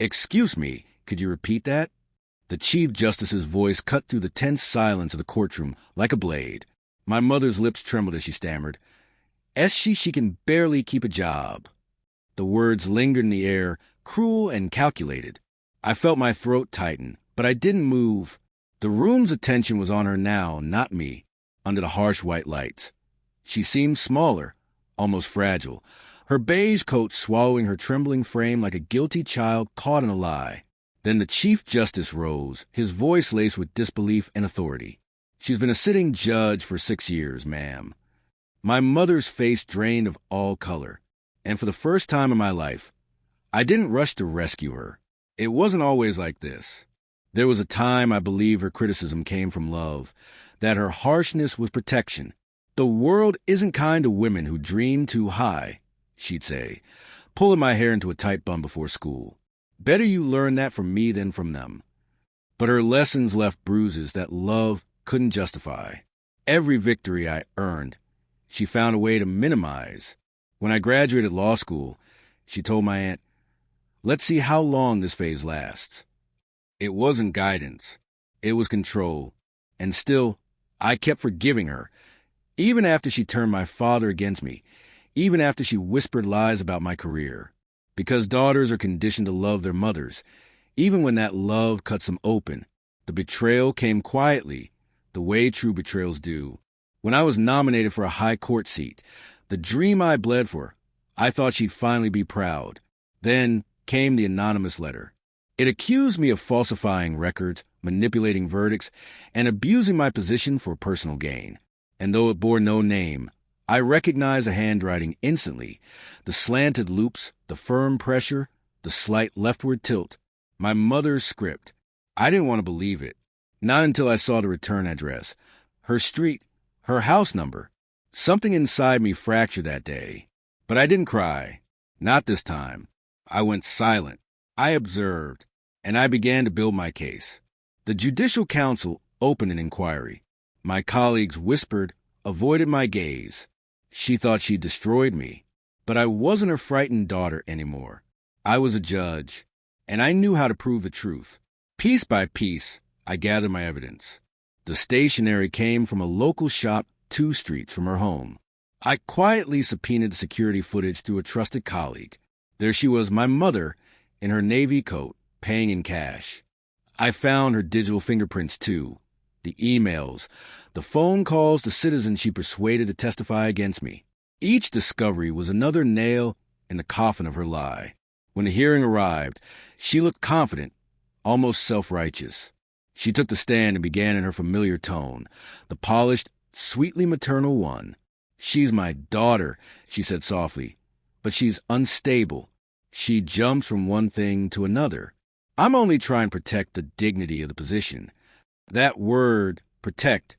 "Excuse me, could you repeat that?" The Chief Justice's voice cut through the tense silence of the courtroom like a blade. My mother's lips trembled as she stammered, she can barely keep a job." The words lingered in the air, cruel and calculated. I felt my throat tighten, but I didn't move. The room's attention was on her now, not me, under the harsh white lights. She seemed smaller, almost fragile, her beige coat swallowing her trembling frame like a guilty child caught in a lie. Then the Chief Justice rose, his voice laced with disbelief and authority. "She's been a sitting judge for 6 years, ma'am." My mother's face drained of all color, and for the first time in my life, I didn't rush to rescue her. It wasn't always like this. There was a time I believed her criticism came from love, that her harshness was protection. "The world isn't kind to women who dream too high," she'd say, pulling my hair into a tight bun before school. "Better you learn that from me than from them." But her lessons left bruises that love couldn't justify. Every victory I earned, she found a way to minimize. When I graduated law school, she told my aunt, "Let's see how long this phase lasts." It wasn't guidance. It was control. And still, I kept forgiving her, even after she turned my father against me, even after she whispered lies about my career. Because daughters are conditioned to love their mothers, even when that love cuts them open. The betrayal came quietly, the way true betrayals do. When I was nominated for a high court seat, the dream I bled for, I thought she'd finally be proud. Then came the anonymous letter. It accused me of falsifying records, manipulating verdicts, and abusing my position for personal gain. And though it bore no name, I recognized the handwriting instantly, the slanted loops, the firm pressure, the slight leftward tilt. My mother's script. I didn't want to believe it. Not until I saw the return address, her street, her house number. Something inside me fractured that day. But I didn't cry. Not this time. I went silent. I observed, and I began to build my case. The Judicial Council opened an inquiry. My colleagues whispered, avoided my gaze. She thought she destroyed me. But I wasn't her frightened daughter anymore. I was a judge, and I knew how to prove the truth. Piece by piece, I gathered my evidence. The stationery came from a local shop 2 streets from her home. I quietly subpoenaed the security footage through a trusted colleague. There she was, my mother, in her navy coat, paying in cash. I found her digital fingerprints, too. The emails, the phone calls to citizens she persuaded to testify against me. Each discovery was another nail in the coffin of her lie. When the hearing arrived, she looked confident, almost self-righteous. She took the stand and began in her familiar tone, the polished, sweetly maternal one. "She's my daughter," she said softly, "but she's unstable. She jumps from one thing to another. I'm only trying to protect the dignity of the position." That word, protect,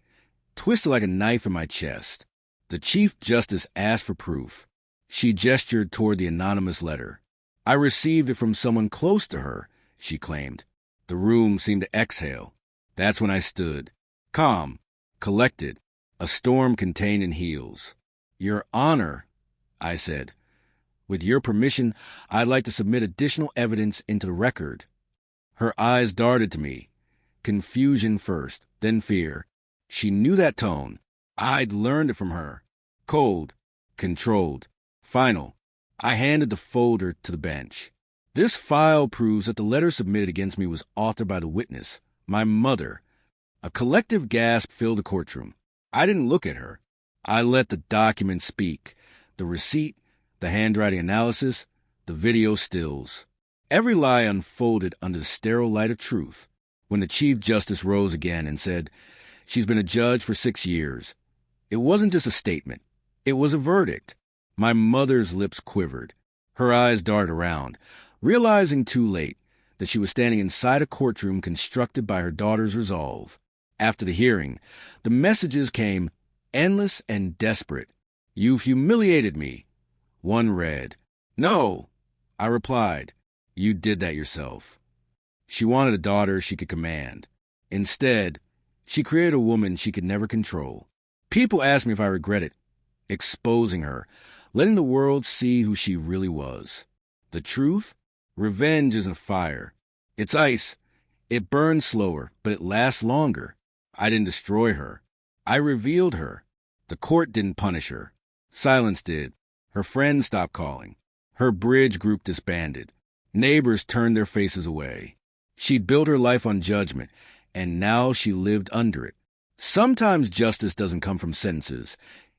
twisted like a knife in my chest. The Chief Justice asked for proof. She gestured toward the anonymous letter. "I received it from someone close to her," she claimed. The room seemed to exhale. That's when I stood, calm, collected, a storm contained in heels. "Your Honor," I said, "with your permission, I'd like to submit additional evidence into the record." Her eyes darted to me. Confusion first, then fear. She knew that tone. I'd learned it from her. Cold, controlled, final. I handed the folder to the bench. "This file proves that the letter submitted against me was authored by the witness, my mother." A collective gasp filled the courtroom. I didn't look at her. I let the document speak. The receipt, the handwriting analysis, the video stills. Every lie unfolded under the sterile light of truth. When the Chief Justice rose again and said, "She's been a judge for 6 years," it wasn't just a statement. It was a verdict. My mother's lips quivered. Her eyes darted around, realizing too late that she was standing inside a courtroom constructed by her daughter's resolve. After the hearing, the messages came, endless and desperate. "You've humiliated me." One read, "No." I replied, "You did that yourself." She wanted a daughter she could command. Instead, she created a woman she could never control. People asked me if I regretted exposing her, letting the world see who she really was. The truth? Revenge isn't fire. It's ice. It burns slower, but it lasts longer. I didn't destroy her. I revealed her. The court didn't punish her. Silence did. Her friends stopped calling. Her bridge group disbanded. Neighbors turned their faces away. She'd built her life on judgment, and now she lived under it. Sometimes justice doesn't come from sentences.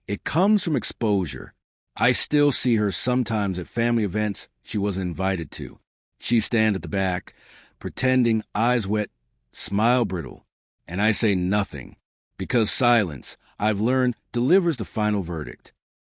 It comes from exposure. I still see her sometimes at family events she wasn't invited to. She stand at the back, pretending, eyes wet, smile brittle. And I say nothing, because silence, I've learned, delivers the final verdict.